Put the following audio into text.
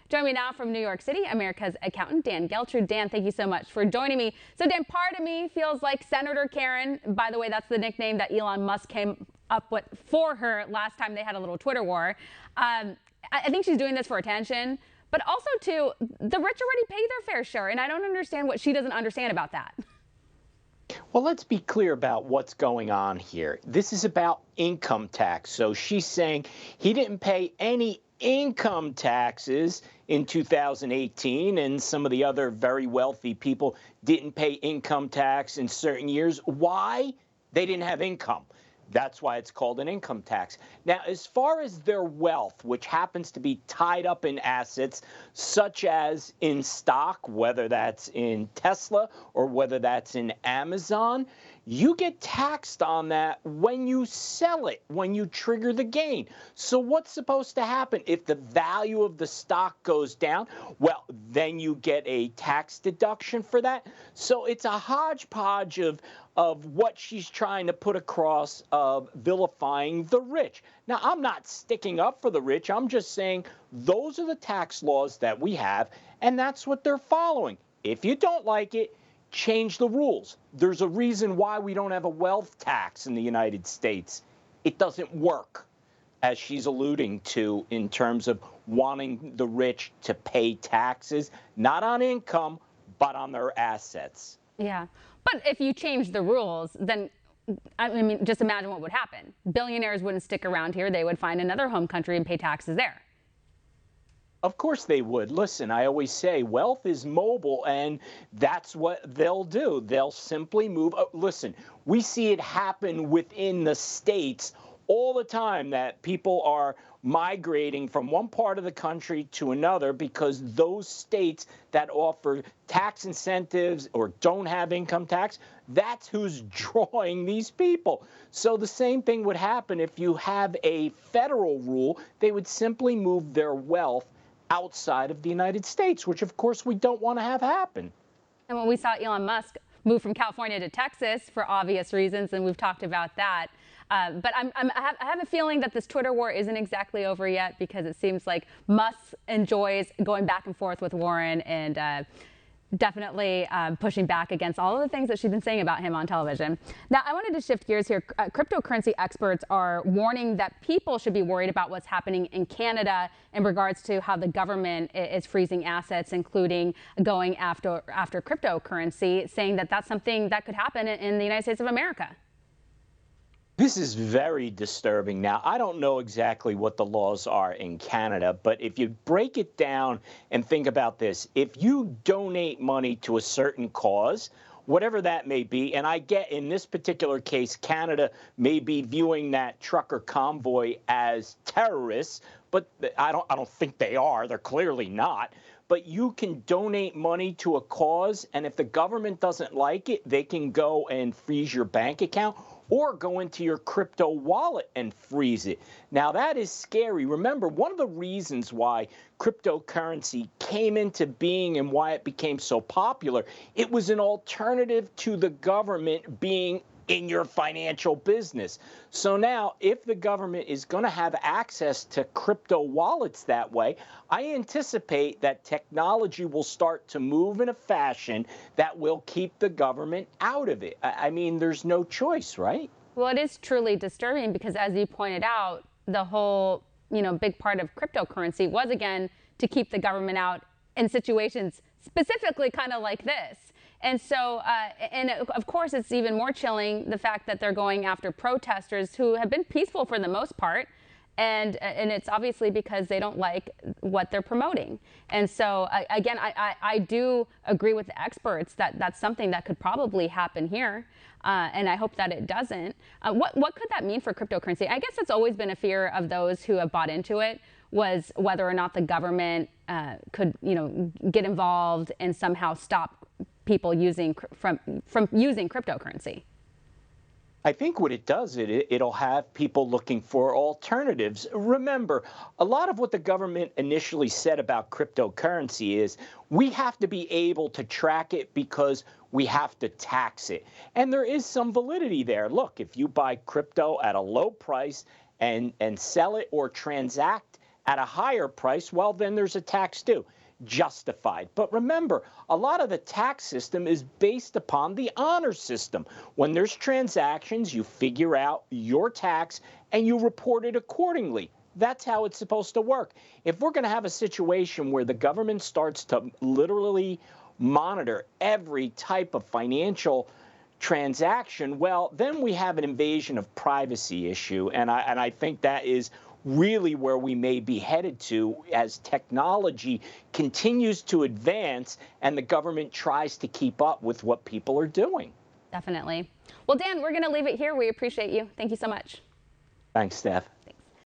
Join me now from New York City, America's accountant, Dan Geltrude. Dan, thank you so much for joining me. So, Dan, part of me feels like Senator Karen. By the way, that's the nickname that Elon Musk came up with for her last time they had a little Twitter war. I think she's doing this for attention, but also, too, the rich already pay their fair share, and I don't understand what she doesn't understand about that. Well, let's be clear about what's going on here. This is about income tax. So she's saying he didn't pay any income taxes in 2018, and some of the other very wealthy people didn't pay income tax in certain years. Why? They didn't have income. That's why it's called an income tax. Now, as far as their wealth, which happens to be tied up in assets such as in stock, whether that's in Tesla or whether that's in Amazon, you get taxed on that when you sell it, when you trigger the gain. So what's supposed to happen if the value of the stock goes down? Well, then you get a tax deduction for that. So it's a hodgepodge of what she's trying to put across of vilifying the rich. Now, I'm not sticking up for the rich. I'm just saying those are the tax laws that we have, and that's what they're following. If you don't like it, change the rules. There's a reason why we don't have a wealth tax in the United States. It doesn't work, as she's alluding to, in terms of wanting the rich to pay taxes, not on income, but on their assets. Yeah. But if you change the rules, then, I mean, just imagine what would happen. Billionaires wouldn't stick around here. They would find another home country and pay taxes there. Of course they would. Listen, I always say wealth is mobile, and that's what they'll do. They'll simply move. Listen, we see it happen within the states all the time, that people are migrating from one part of the country to another because those states that offer tax incentives or don't have income tax, that's who's drawing these people. So the same thing would happen if you have a federal rule. They would simply move their wealth outside of the United States, which of course we don't want to have happen. And when we saw Elon Musk move from California to Texas for obvious reasons, and we've talked about that. But I have a feeling that this Twitter war isn't exactly over yet, because it seems like Musk enjoys going back and forth with Warren and definitely pushing back against all of the things that she's been saying about him on television. Now, I wanted to shift gears here. Cryptocurrency experts are warning that people should be worried about what's happening in Canada in regards to how the government is freezing assets, including going after cryptocurrency, saying that that's something that could happen in the United States of America. This is very disturbing. Now, I don't know exactly what the laws are in Canada, but if you break it down and think about this, if you donate money to a certain cause, whatever that may be, and I get in this particular case, Canada may be viewing that trucker convoy as terrorists, but I don't think they are. They're clearly not. But you can donate money to a cause, and if the government doesn't like it, they can go and freeze your bank account or go into your crypto wallet and freeze it. Now, that is scary. Remember, one of the reasons why cryptocurrency came into being and why it became so popular, it was an alternative to the government being in your financial business. So now, if the government is going to have access to crypto wallets that way, I anticipate that technology will start to move in a fashion that will keep the government out of it. I mean, there's no choice, right? Well, it is truly disturbing because, as you pointed out, the whole, big part of cryptocurrency was, again, to keep the government out in situations specifically kind of like this. And so, and of course, it's even more chilling the fact that they're going after protesters who have been peaceful for the most part. And it's obviously because they don't like what they're promoting. And so, again, I do agree with the experts that that's something that could probably happen here. And I hope that it doesn't. What could that mean for cryptocurrency? I guess it's always been a fear of those who have bought into it, was whether or not the government could, get involved and somehow stop people from using cryptocurrency. I think what it does, it'll have people looking for alternatives. Remember, a lot of what the government initially said about cryptocurrency is we have to be able to track it because we have to tax it. And there is some validity there. Look, if you buy crypto at a low price and sell it or transact at a higher price, well, then there's a tax due. Justified. But remember, a lot of the tax system is based upon the honor system. When there's transactions, you figure out your tax and you report it accordingly. That's how it's supposed to work. If we're going to have a situation where the government starts to literally monitor every type of financial transaction, well, then we have an invasion of privacy issue. And I think that is really where we may be headed to as technology continues to advance and the government tries to keep up with what people are doing. Definitely. Well, Dan, we're going to leave it here. We appreciate you. Thank you so much. Thanks, Steph.